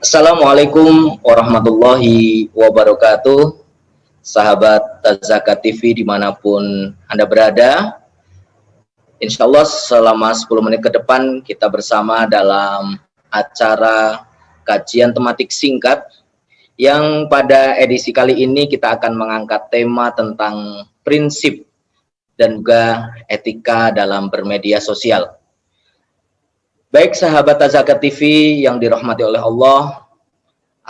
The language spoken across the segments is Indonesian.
Assalamualaikum warahmatullahi wabarakatuh. Sahabat Zakat TV dimanapun Anda berada, insya Allah selama 10 menit ke depan kita bersama dalam acara kajian tematik singkat yang pada edisi kali ini kita akan mengangkat tema tentang prinsip dan juga etika dalam bermedia sosial. Baik sahabat Zakat TV yang dirahmati oleh Allah,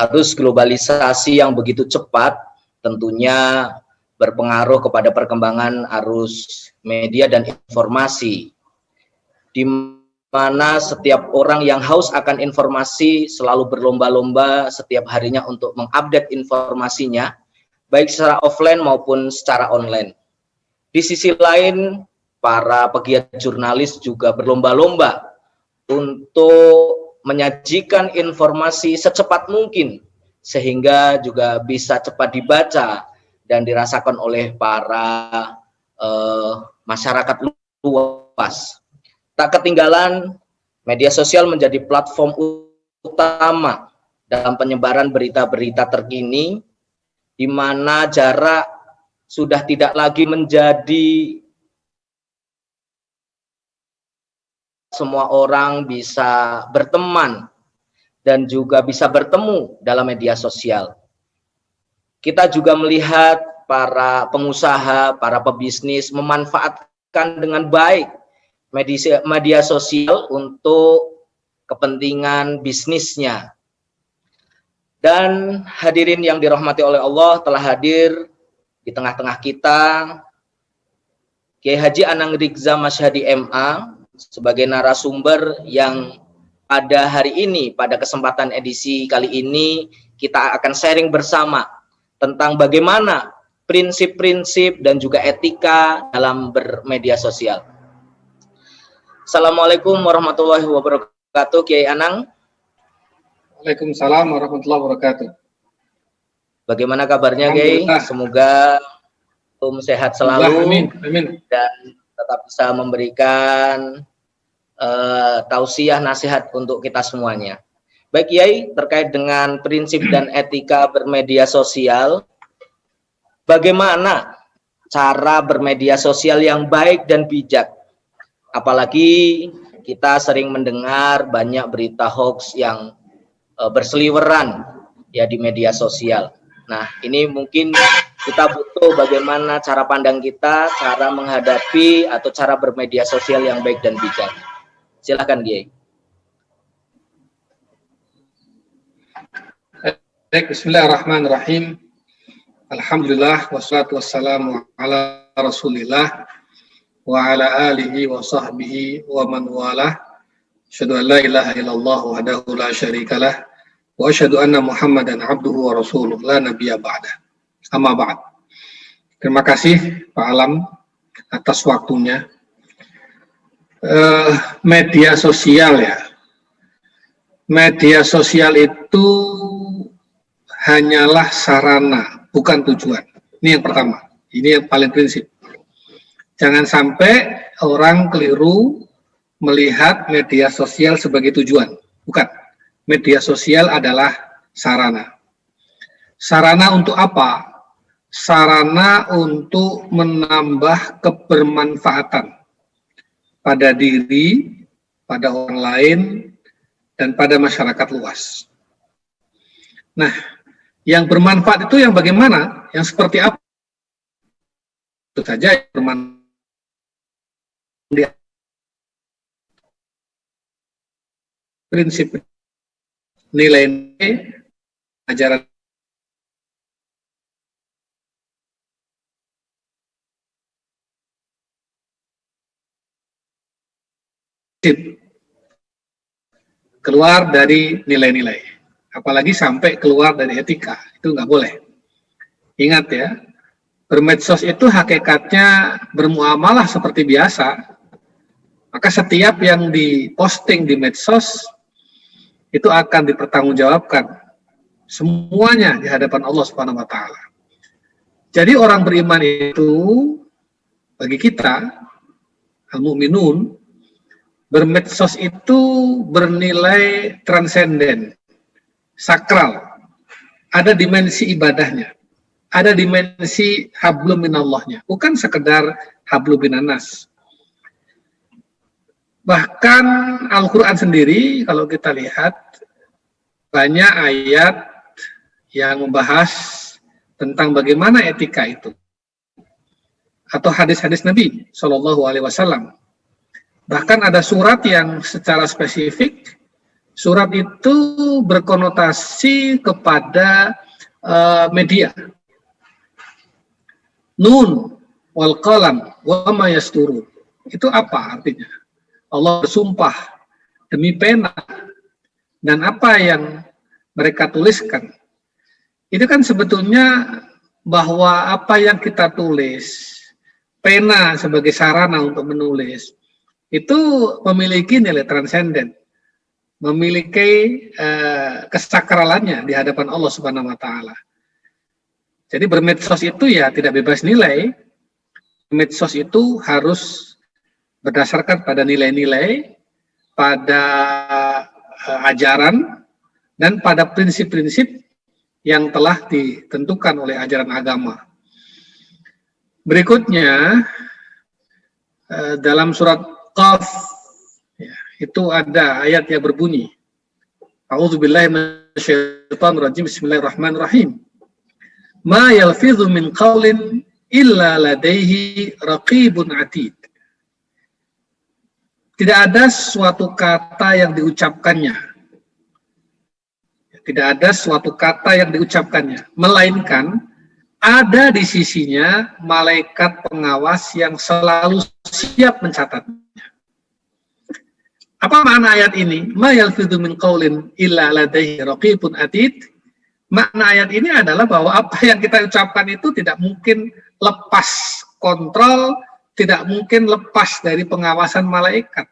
arus globalisasi yang begitu cepat tentunya berpengaruh kepada perkembangan arus media dan informasi, di mana setiap orang yang haus akan informasi selalu berlomba-lomba setiap harinya untuk mengupdate informasinya, baik secara offline maupun secara online. Di sisi lain, para pegiat jurnalis juga berlomba-lomba untuk menyajikan informasi secepat mungkin sehingga juga bisa cepat dibaca dan dirasakan oleh para masyarakat luas. Tak ketinggalan, media sosial menjadi platform utama dalam penyebaran berita-berita terkini, di mana jarak sudah tidak lagi menjadi semua orang bisa berteman dan juga bisa bertemu dalam media sosial. Kita juga melihat para pengusaha, para pebisnis memanfaatkan dengan baik media sosial untuk kepentingan bisnisnya. Dan hadirin yang dirahmati oleh Allah, telah hadir di tengah-tengah kita Kiai Haji Anang Rigza Masyhadi MA sebagai narasumber yang pada hari ini, pada kesempatan edisi kali ini, kita akan sharing bersama tentang bagaimana prinsip-prinsip dan juga etika dalam bermedia sosial. Assalamualaikum warahmatullahi wabarakatuh, Kiai Anang. Waalaikumsalam warahmatullahi wabarakatuh. Bagaimana kabarnya, Kiai? Semoga sehat selalu. Amin. Amin. Dan tetap bisa memberikan tausiah nasihat untuk kita semuanya. Baik Kiai, terkait dengan prinsip dan etika bermedia sosial, bagaimana cara bermedia sosial yang baik dan bijak? Apalagi kita sering mendengar banyak berita hoax yang berseliweran ya di media sosial. Nah, ini mungkin kita butuh bagaimana cara pandang kita, cara menghadapi atau cara bermedia sosial yang baik dan bijak. Silakan, Kiai. Bismillahirrahmanirrahim. Alhamdulillah wassalatu wassalamu ala Rasulillah wa ala alihi wa sahbihi wa man walah. Asyhadu an la ilaha illallah wahdahu la syarikalah wa asyhadu anna Muhammadan abduhu wa rasuluh la nabiyya ba'da. Amma ba'd. Terima kasih Pak Alam atas waktunya. Media sosial ya. Media sosial itu hanyalah sarana, bukan tujuan. Ini yang pertama. Ini yang paling prinsip. Jangan sampai orang keliru melihat media sosial sebagai tujuan. Bukan. Media sosial adalah sarana. Sarana untuk apa? Sarana untuk menambah kebermanfaatan pada diri, pada orang lain, dan pada masyarakat luas. Nah, yang bermanfaat itu yang bagaimana? Yang seperti apa? Itu saja yang bermanfaat. Prinsip nilai-nilai ajaran keluar dari nilai-nilai, apalagi sampai keluar dari etika, itu nggak boleh. Ingat ya, bermedsos itu hakikatnya bermuamalah seperti biasa. Maka setiap yang diposting di medsos itu akan dipertanggungjawabkan semuanya di hadapan Allah Subhanahu wa taala. Jadi orang beriman itu bagi kita al-mu'minun, bermedsos itu bernilai transenden, sakral, ada dimensi ibadahnya, ada dimensi hablum minallahnya, bukan sekedar hablum minannas. Bahkan Al-Quran sendiri kalau kita lihat banyak ayat yang membahas tentang bagaimana etika itu, atau hadis-hadis Nabi Shallallahu Alaihi Wasallam. Bahkan ada surat yang secara spesifik, surat itu berkonotasi kepada media. Nun wal qalam wa ma yasturun. Itu apa artinya? Allah bersumpah demi pena dan apa yang mereka tuliskan. Itu kan sebetulnya bahwa apa yang kita tulis, pena sebagai sarana untuk menulis, itu memiliki nilai transenden, memiliki kesakralannya di hadapan Allah Subhanahu wa taala. Jadi bermedsos itu ya tidak bebas nilai. Medsos itu harus berdasarkan pada nilai-nilai, pada ajaran, dan pada prinsip-prinsip yang telah ditentukan oleh ajaran agama. Berikutnya, dalam surat Qaf, ya, itu ada ayat yang berbunyi, A'udzubillahi minasyaitonirrajim, bismillahirrahmanirrahim. Ma yalfidhu min qawlin illa ladaihi raqibun atid. Tidak ada suatu kata yang diucapkannya. Tidak ada suatu kata yang diucapkannya, melainkan ada di sisinya malaikat pengawas yang selalu siap mencatatnya. Apa makna ayat ini? Ma yalfidhu min qaulin illa ladaihi raqibun atid. Makna ayat ini adalah bahwa apa yang kita ucapkan itu tidak mungkin lepas kontrol, tidak mungkin lepas dari pengawasan malaikat.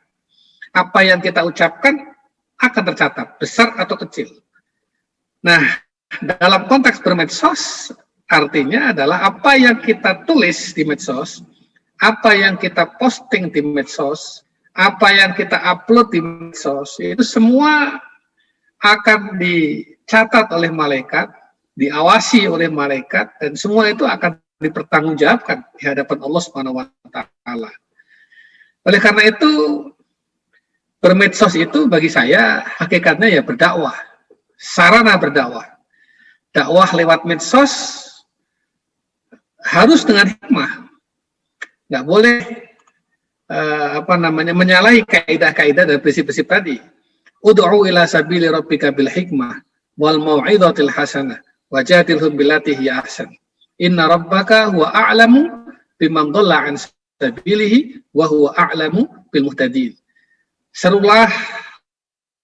Apa yang kita ucapkan akan tercatat, besar atau kecil. Nah, dalam konteks bermedsos, artinya adalah apa yang kita tulis di medsos, apa yang kita posting di medsos, apa yang kita upload di medsos, itu semua akan dicatat oleh malaikat, diawasi oleh malaikat, dan semua itu akan dipertanggungjawabkan di hadapan Allah Subhanahu wa taala. Oleh karena itu, bermedsos itu bagi saya hakikatnya ya berdakwah, sarana berdakwah. Dakwah lewat medsos harus dengan hikmah. Nggak boleh menyalahi kaidah-kaidah dan prinsip-prinsip tadi. Ud'u ila sabili rabbika bil hikmah wal mau'izatil hasanah wajadilhum billati hiya ahsan. Inna rabbaka huwa a'lamu biman dhalla an sabilihi wa huwa a'lamu bil muhtadin. Serulah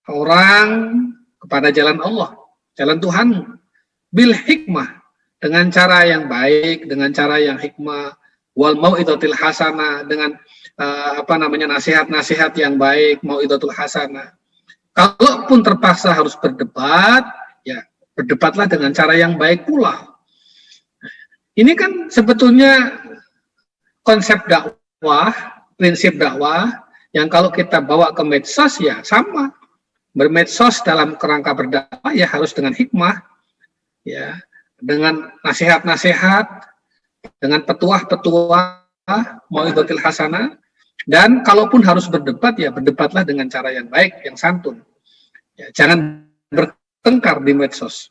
orang kepada jalan Allah, jalan Tuhanmu, bil hikmah, dengan cara yang baik, dengan cara yang hikmah, wal mau'izatil hasanah, dengan nasihat-nasihat yang baik, mau'izatul hasanah. Kalaupun terpaksa harus berdebat, ya berdebatlah dengan cara yang baik pula. Ini kan sebetulnya konsep dakwah, prinsip dakwah, yang kalau kita bawa ke medsos ya sama. Bermedsos dalam kerangka berdakwah ya harus dengan hikmah, ya, dengan nasihat-nasihat, dengan petuah-petuah, mau'izatil hasanah, dan kalaupun harus berdebat ya berdebatlah dengan cara yang baik, yang santun. Ya, jangan bertengkar di medsos.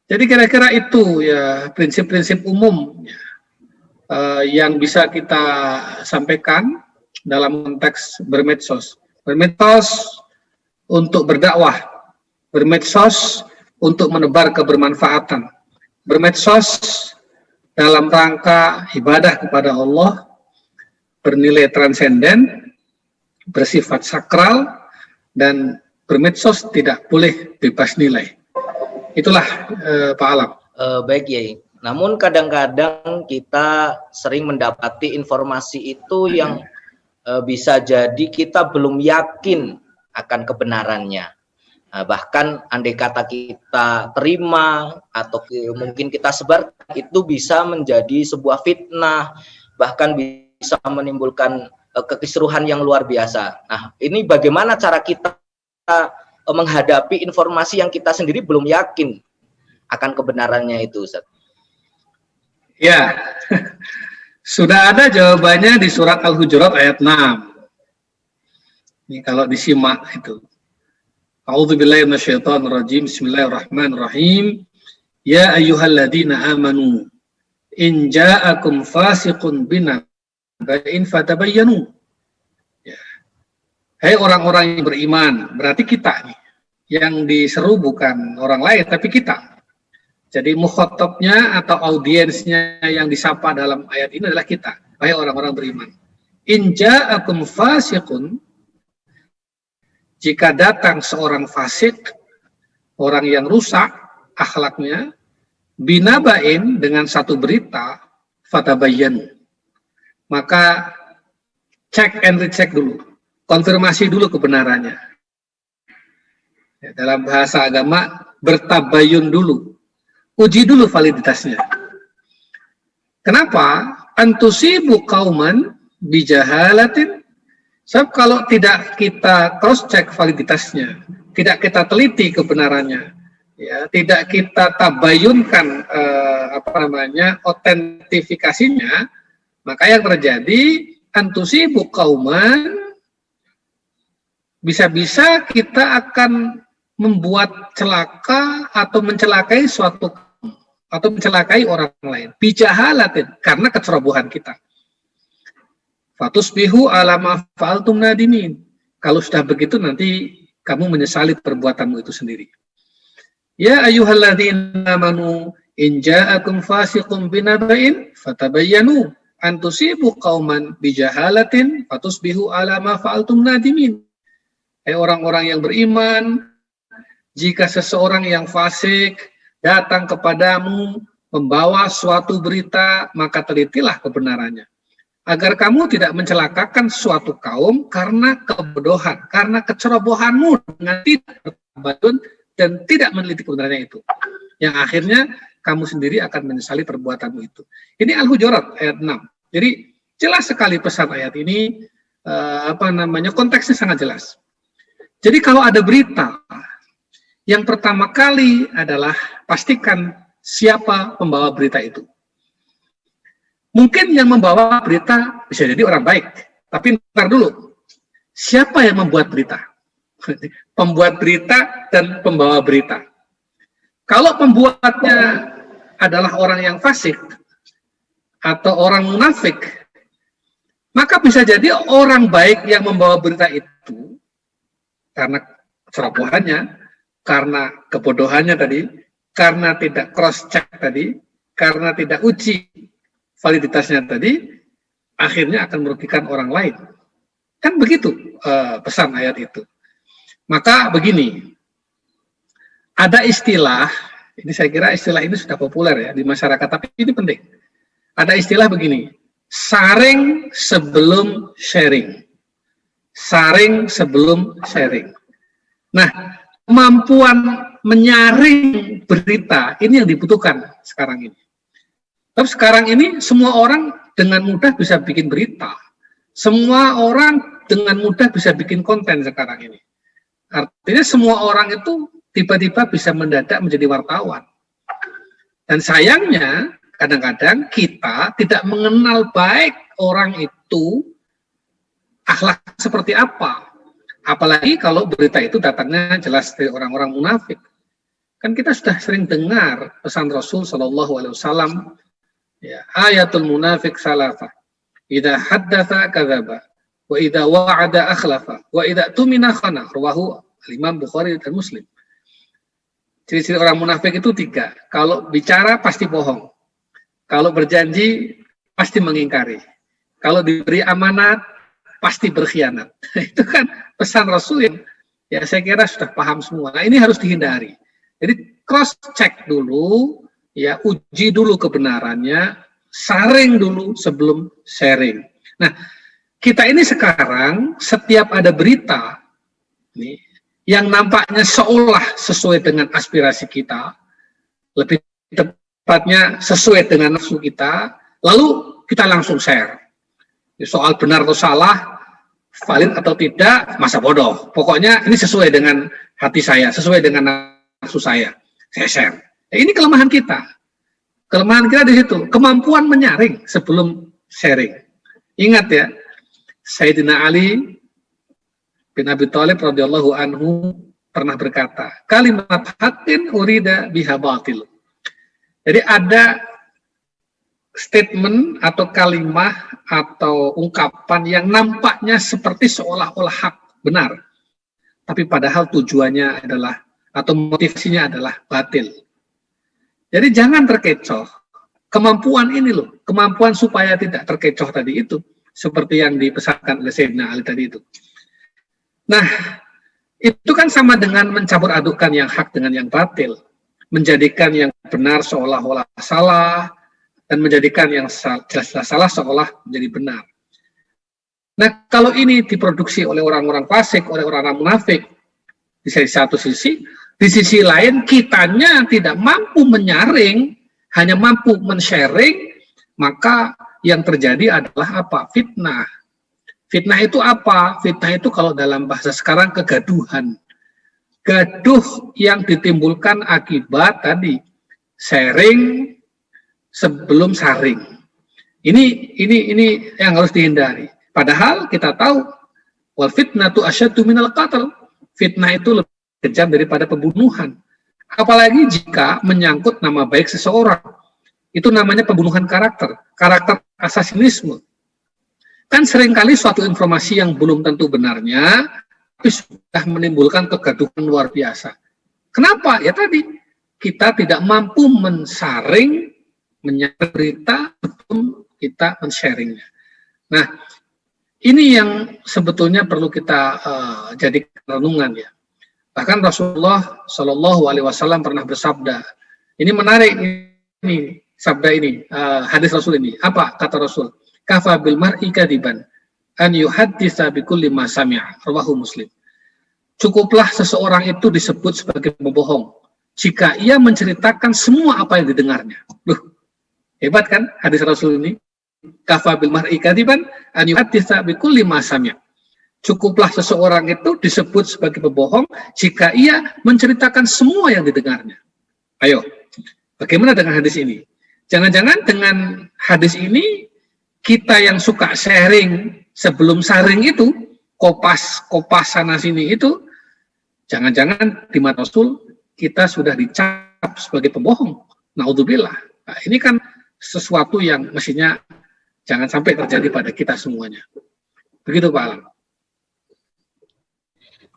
Jadi kira-kira itu ya prinsip-prinsip umum ya, yang bisa kita sampaikan dalam konteks bermedsos. Bermedsos untuk berdakwah, bermedsos untuk menebar kebermanfaatan, bermedsos dalam rangka ibadah kepada Allah, bernilai transenden, bersifat sakral, dan bermedsos tidak boleh bebas nilai. Itulah Pak Alam. Baik Yai. Namun kadang-kadang kita sering mendapati informasi itu yang bisa jadi kita belum yakin akan kebenarannya. Bahkan andai kata kita terima atau mungkin kita sebar, itu bisa menjadi sebuah fitnah, bahkan bisa menimbulkan kekisruhan yang luar biasa. Nah, ini bagaimana cara kita menghadapi informasi yang kita sendiri belum yakin akan kebenarannya itu, Ustaz? Ya, sudah ada jawabannya di surat Al-Hujurat ayat 6. Ini kalau disimak itu. A'udzubillahi minasyaitonirrajim. Bismillahirrahmanirrahim. Ya ayyuhalladzina amanu in ja'akum fasiqun binaba'in fatabayyanu. Ya. Hai orang-orang yang beriman, berarti kita nih. Yang diseru bukan orang lain tapi kita. Jadi mukhatabnya atau audiensnya yang disapa dalam ayat ini adalah kita. Hai orang-orang beriman. In ja'akum fasiqun, jika datang seorang fasik, orang yang rusak akhlaknya, binaba'in, dengan satu berita, fatabayyanu, maka cek and recheck dulu, konfirmasi dulu kebenarannya. Ya, dalam bahasa agama bertabayun dulu, uji dulu validitasnya. Kenapa? Antusibu qauman bijahalatin. Sebab kalau tidak kita cross check validitasnya, tidak kita teliti kebenarannya, ya, tidak kita tabayunkan otentifikasinya, maka yang terjadi antusibu qauman, bisa-bisa kita akan membuat celaka atau mencelakai suatu atau mencelakai orang lain bijahalatin, karena kecerobohan kita. Fatusbihu ala ma fa'altum nadimin. Kalau sudah begitu nanti kamu menyesali perbuatanmu itu sendiri. Ya ayyuhalladzina amanu in ja'akum fasiqun binaba'in fatabayyanu an tusibu qauman bijahalatin fatusbihu ala ma fa'altum nadimin. Hai orang-orang yang beriman, jika seseorang yang fasik datang kepadamu membawa suatu berita, maka telitilah kebenarannya, agar kamu tidak mencelakakan suatu kaum karena kebodohan, karena kecerobohanmu dengan tidak bertabayun dan tidak meneliti kebenarannya itu, yang akhirnya kamu sendiri akan menyesali perbuatanmu itu. Ini Al-Hujurat ayat 6. Jadi jelas sekali pesan ayat ini, konteksnya sangat jelas. Jadi kalau ada berita, yang pertama kali adalah pastikan siapa pembawa berita itu. Mungkin yang membawa berita bisa jadi orang baik, tapi ntar dulu, siapa yang membuat berita? Pembuat berita dan pembawa berita. Kalau pembuatnya adalah orang yang fasik atau orang munafik, maka bisa jadi orang baik yang membawa berita itu karena kecerobohannya, karena kebodohannya tadi, karena tidak cross check tadi, karena tidak uji validitasnya tadi, akhirnya akan merugikan orang lain. Kan begitu pesan ayat itu. Maka begini, ada istilah, ini saya kira istilah ini sudah populer ya di masyarakat, tapi ini penting. Ada istilah begini, saring sebelum sharing. Saring sebelum sharing. Nah, kemampuan menyaring berita ini yang dibutuhkan sekarang ini. Tapi sekarang ini semua orang dengan mudah bisa bikin berita. Semua orang dengan mudah bisa bikin konten sekarang ini. Artinya semua orang itu tiba-tiba bisa mendadak menjadi wartawan. Dan sayangnya kadang-kadang kita tidak mengenal baik orang itu akhlak seperti apa. Apalagi kalau berita itu datangnya jelas dari orang-orang munafik. Kan kita sudah sering dengar pesan Rasul SAW, ya, ayatul munafik salasa, idza haddatsa kadzaba, wa idza wa'ada akhlafa, wa idza tumina khana. Rawahu Imam Bukhari dan Muslim. Ciri-ciri orang munafik itu 3. Kalau bicara pasti bohong. Kalau berjanji pasti mengingkari. Kalau diberi amanat pasti berkhianat. Itu kan pesan Rasul yang ya saya kira sudah paham semua. Nah, ini harus dihindari. Jadi cross check dulu, ya, uji dulu kebenarannya, saring dulu sebelum sharing. Nah, kita ini sekarang setiap ada berita nih yang nampaknya seolah sesuai dengan aspirasi kita, lebih tepatnya sesuai dengan nafsu kita, lalu kita langsung share. Soal benar atau salah, valid atau tidak, masa bodoh. Pokoknya ini sesuai dengan hati saya, sesuai dengan nafsu saya share. Ini kelemahan kita. Kelemahan kita di situ, kemampuan menyaring sebelum sharing. Ingat ya, Sayyidina Ali bin Abi Thalib radhiyallahu anhu pernah berkata, kalimat haqqin urida biha batil. Jadi ada statement atau kalimah atau ungkapan yang nampaknya seperti seolah-olah hak, benar. Tapi padahal tujuannya adalah atau motivasinya adalah batil. Jadi jangan terkecoh. Kemampuan ini loh, kemampuan supaya tidak terkecoh tadi itu, seperti yang dipesankan oleh Sayyidina Ali tadi itu. Nah, itu kan sama dengan mencampur adukan yang hak dengan yang batil. Menjadikan yang benar seolah-olah salah, dan menjadikan yang jelas-jelas salah seolah menjadi benar. Nah, kalau ini diproduksi oleh orang-orang fasik, oleh orang-orang munafik, di satu sisi, di sisi lain kitanya tidak mampu menyaring, hanya mampu men-sharing, maka yang terjadi adalah apa? Fitnah. Fitnah itu apa? Fitnah itu kalau dalam bahasa sekarang kegaduhan. Gaduh yang ditimbulkan akibat tadi sharing sebelum saring. Ini yang harus dihindari. Padahal kita tahu wal fitnatu asyaddu minal qatl. Fitnah itu lebih kejam daripada pembunuhan. Apalagi jika menyangkut nama baik seseorang. Itu namanya pembunuhan karakter asasinisme. Kan seringkali suatu informasi yang belum tentu benarnya, tapi sudah menimbulkan kegaduhan luar biasa. Kenapa? Ya tadi, kita tidak mampu mensaring, menyaring berita sebelum kita men-sharingnya. Nah, ini yang sebetulnya perlu kita jadikan renungan ya. Bahkan Rasulullah Shallallahu Alaihi Wasallam pernah bersabda. Ini menarik ini sabda ini, hadis Rasul ini. Apa kata Rasul? Kafa bil mar'i kadiban an yuhadditsa bi kulli ma sami'a. Rawahu Muslim. Cukuplah seseorang itu disebut sebagai pembohong jika ia menceritakan semua apa yang didengarnya. Loh, hebat kan hadis Rasul ini? Kafa bil mar'i kadiban an yuhadditsa bi kulli ma sami'a. Cukuplah seseorang itu disebut sebagai pembohong jika ia menceritakan semua yang didengarnya. Ayo, bagaimana dengan hadis ini? Jangan-jangan dengan hadis ini, kita yang suka sharing sebelum saring itu, kopas sana sini itu, jangan-jangan di mata Rasul, kita sudah dicap sebagai pembohong. Naudzubillah. Nah, ini kan sesuatu yang mestinya jangan sampai terjadi pada kita semuanya. Begitu Pak Alam.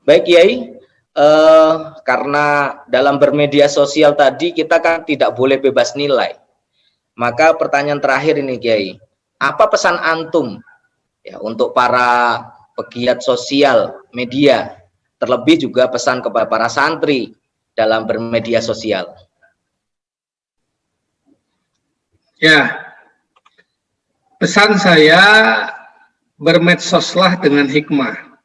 Baik Kiai, karena dalam bermedia sosial tadi kita kan tidak boleh bebas nilai. Maka pertanyaan terakhir ini Kiai, apa pesan antum ya untuk para pegiat sosial media, terlebih juga pesan kepada para santri dalam bermedia sosial? Ya, pesan saya bermedsoslah dengan hikmah.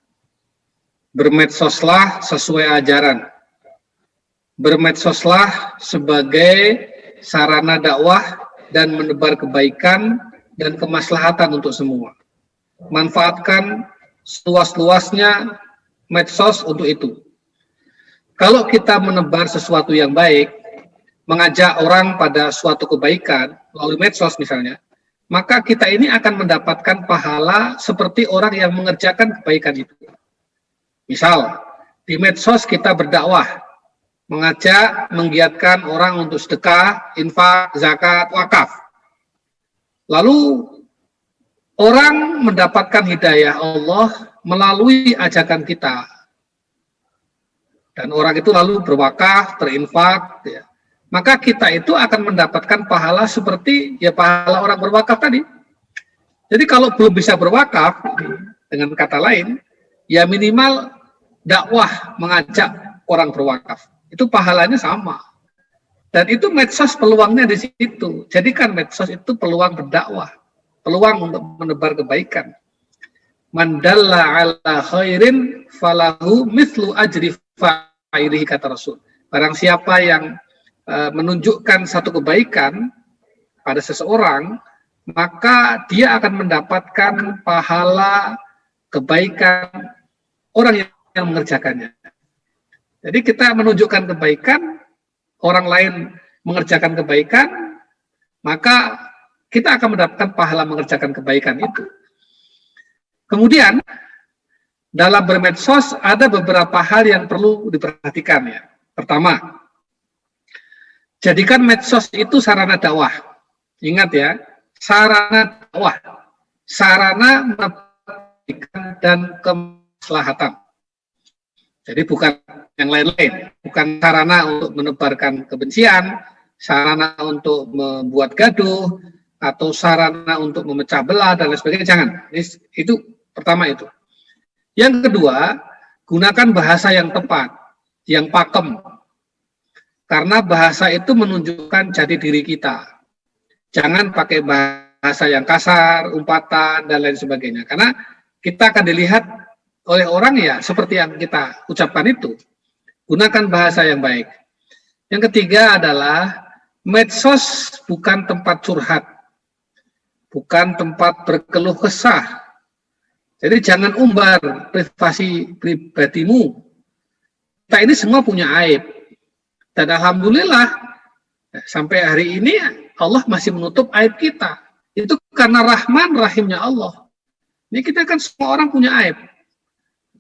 Bermedsoslah sesuai ajaran. Bermedsoslah sebagai sarana dakwah dan menebar kebaikan dan kemaslahatan untuk semua. Manfaatkan seluas-luasnya medsos untuk itu. Kalau kita menebar sesuatu yang baik, mengajak orang pada suatu kebaikan melalui medsos misalnya, maka kita ini akan mendapatkan pahala seperti orang yang mengerjakan kebaikan itu. Misal, di medsos kita berdakwah, mengajak, menggiatkan orang untuk sedekah, infak, zakat, wakaf. Lalu, orang mendapatkan hidayah Allah melalui ajakan kita. Dan orang itu lalu berwakaf, berinfak, ya. Maka kita itu akan mendapatkan pahala seperti ya pahala orang berwakaf tadi. Jadi kalau belum bisa berwakaf, dengan kata lain, ya minimal dakwah mengajak orang berwakaf. Itu pahalanya sama. Dan itu medsos peluangnya di situ. Jadikan medsos itu peluang berdakwah, peluang untuk menebar kebaikan. Man dalla ala khairin falahu mithlu ajri fa'ilihi, kata Rasul. Barang siapa yang menunjukkan satu kebaikan pada seseorang, maka dia akan mendapatkan pahala kebaikan orang yang mengerjakannya. Jadi kita menunjukkan kebaikan, orang lain mengerjakan kebaikan, maka kita akan mendapatkan pahala mengerjakan kebaikan itu. Kemudian, dalam bermedsos ada beberapa hal yang perlu diperhatikan ya. Pertama, jadikan medsos itu sarana dakwah. Ingat ya, sarana dakwah, sarana kebaikan dan kemaslahatan. Jadi bukan yang lain-lain, bukan sarana untuk menebarkan kebencian, sarana untuk membuat gaduh, atau sarana untuk memecah belah dan lain sebagainya. Jangan. Itu pertama itu. Yang kedua, gunakan bahasa yang tepat, yang pakem. Karena bahasa itu menunjukkan jati diri kita. Jangan pakai bahasa yang kasar, umpatan, dan lain sebagainya. Karena kita akan dilihat oleh orang ya seperti yang kita ucapkan itu. Gunakan bahasa yang baik. Yang ketiga adalah medsos bukan tempat curhat, bukan tempat berkeluh kesah. Jadi jangan umbar privasi pribadimu. Kita ini semua punya aib. Dan alhamdulillah sampai hari ini Allah masih menutup aib kita. Itu karena Rahman Rahimnya Allah. Ini kita kan semua orang punya aib.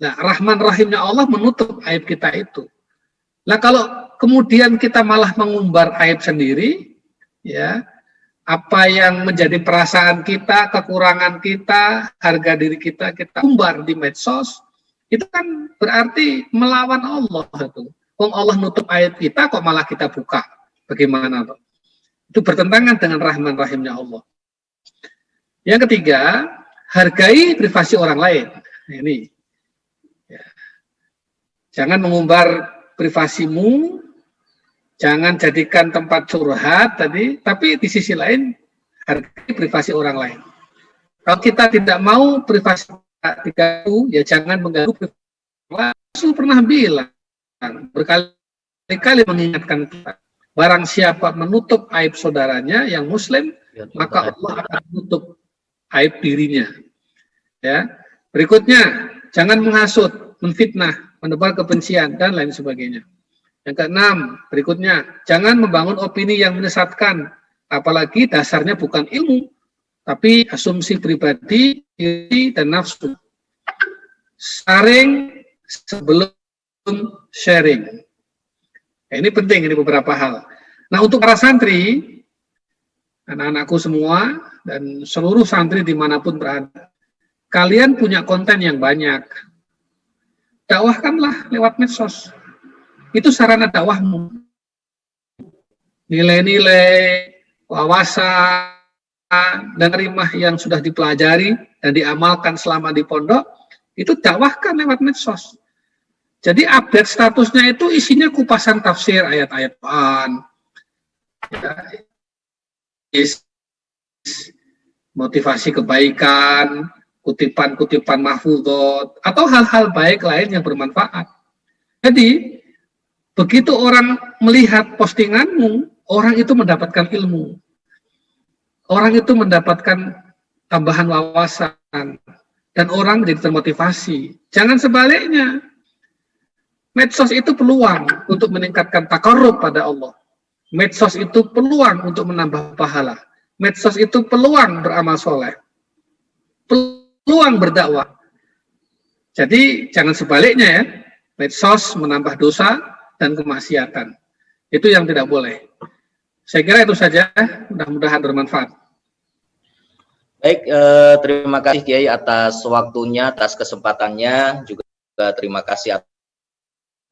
Nah, Rahman Rahimnya Allah menutup aib kita itu. Nah, kalau kemudian kita malah mengumbar aib sendiri, ya, apa yang menjadi perasaan kita, kekurangan kita, harga diri kita, kita umbar di medsos, itu kan berarti melawan Allah itu. Wong Allah nutup aib kita, kok malah kita buka? Bagaimana tuh? Itu bertentangan dengan Rahman Rahimnya Allah. Yang ketiga, hargai privasi orang lain. Ini. Ya. Jangan mengumbar privasimu, jangan jadikan tempat curhat tadi, tapi di sisi lain hargai privasi orang lain. Kalau kita tidak mau privasi diganggu, ya jangan mengganggu privasi. Rasul pernah bilang, berkali-kali mengingatkan kita, barang siapa menutup aib saudaranya yang muslim, maka Allah akan menutup aib dirinya. Ya. Berikutnya, jangan menghasut, menfitnah, menebar kebencian, dan lain sebagainya. Yang keenam, berikutnya, jangan membangun opini yang menyesatkan, apalagi dasarnya bukan ilmu, tapi asumsi pribadi, diri, dan nafsu. Saring sebelum sharing. Nah, ini penting, ini beberapa hal. Nah, untuk para santri, anak-anakku semua, dan seluruh santri dimanapun berada, kalian punya konten yang banyak. Dakwahkanlah lewat medsos. Itu sarana dakwahmu. Nilai-nilai, wawasan, dan rimah yang sudah dipelajari dan diamalkan selama di pondok, itu dakwahkan lewat medsos. Jadi update statusnya itu isinya kupasan tafsir ayat-ayat Quran, motivasi kebaikan, kutipan-kutipan mahfudhot, atau hal-hal baik lain yang bermanfaat. Jadi, begitu orang melihat postinganmu, orang itu mendapatkan ilmu. Orang itu mendapatkan tambahan wawasan. Dan orang menjadi termotivasi. Jangan sebaliknya. Medsos itu peluang untuk meningkatkan takarrub pada Allah. Medsos itu peluang untuk menambah pahala. Medsos itu peluang beramal soleh. Peluang berdakwah. Jadi jangan sebaliknya ya. Medsos menambah dosa dan kemaksiatan. Itu yang tidak boleh. Saya kira itu saja. Mudah-mudahan bermanfaat. Baik, terima kasih Kiai atas waktunya, atas kesempatannya, juga terima kasih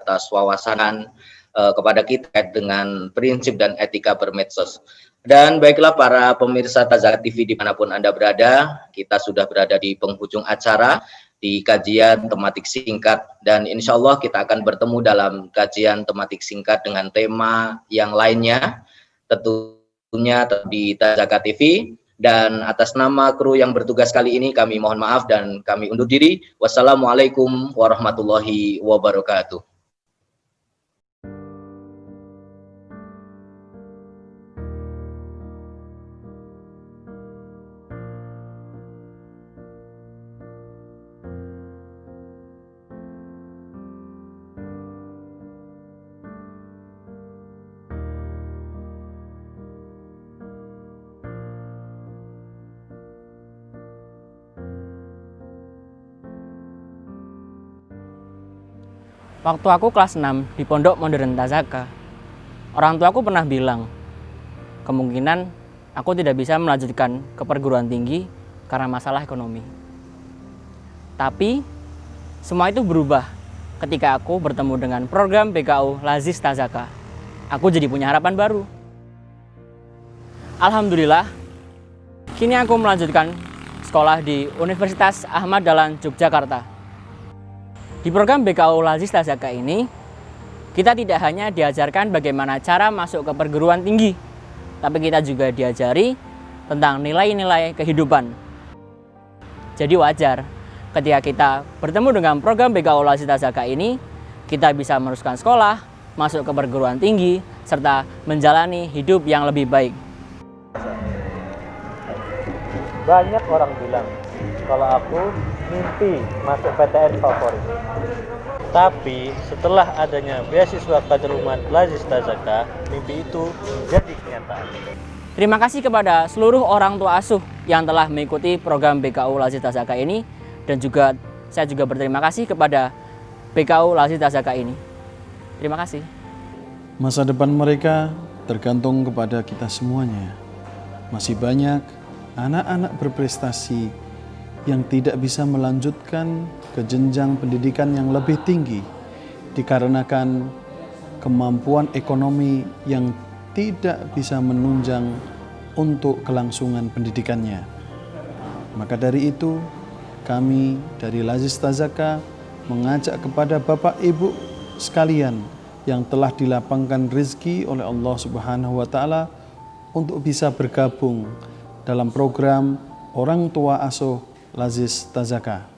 atas wawasan kepada kita dengan prinsip dan etika bermedsos. Dan baiklah para pemirsa Tazakat TV dimanapun Anda berada, kita sudah berada di penghujung acara di kajian tematik singkat, dan insya Allah kita akan bertemu dalam kajian tematik singkat dengan tema yang lainnya, tentunya di Tazakat TV. Dan atas nama kru yang bertugas kali ini kami mohon maaf dan kami undur diri. Wassalamualaikum warahmatullahi wabarakatuh. Waktu aku kelas 6 di Pondok Modern Tazaka, orang tuaku pernah bilang, kemungkinan aku tidak bisa melanjutkan ke perguruan tinggi karena masalah ekonomi. Tapi, semua itu berubah ketika aku bertemu dengan program BKU Laziz Tazaka. Aku jadi punya harapan baru. Alhamdulillah, kini aku melanjutkan sekolah di Universitas Ahmad Dahlan Yogyakarta. Di program BKU Laziz Tazaka ini, kita tidak hanya diajarkan bagaimana cara masuk ke perguruan tinggi, tapi kita juga diajari tentang nilai-nilai kehidupan. Jadi wajar ketika kita bertemu dengan program BKU Laziz Tazaka ini, kita bisa meneruskan sekolah, masuk ke perguruan tinggi, serta menjalani hidup yang lebih baik. Banyak orang bilang kalau aku mimpi masuk PTN favorit. Tapi setelah adanya beasiswa kader umat Laziz Tazaka, mimpi itu menjadi kenyataan. Terima kasih kepada seluruh orang tua asuh yang telah mengikuti program BKU Laziz Tazaka ini, dan juga saya juga berterima kasih kepada BKU Laziz Tazaka ini. Terima kasih. Masa depan mereka tergantung kepada kita semuanya. Masih banyak anak-anak berprestasi yang tidak bisa melanjutkan ke jenjang pendidikan yang lebih tinggi dikarenakan kemampuan ekonomi yang tidak bisa menunjang untuk kelangsungan pendidikannya. Maka dari itu, kami dari Laziz Tazaka mengajak kepada Bapak Ibu sekalian yang telah dilapangkan rezeki oleh Allah Subhanahu wa Ta'ala untuk bisa bergabung dalam program Orang Tua Asuh Laziz Tazaka.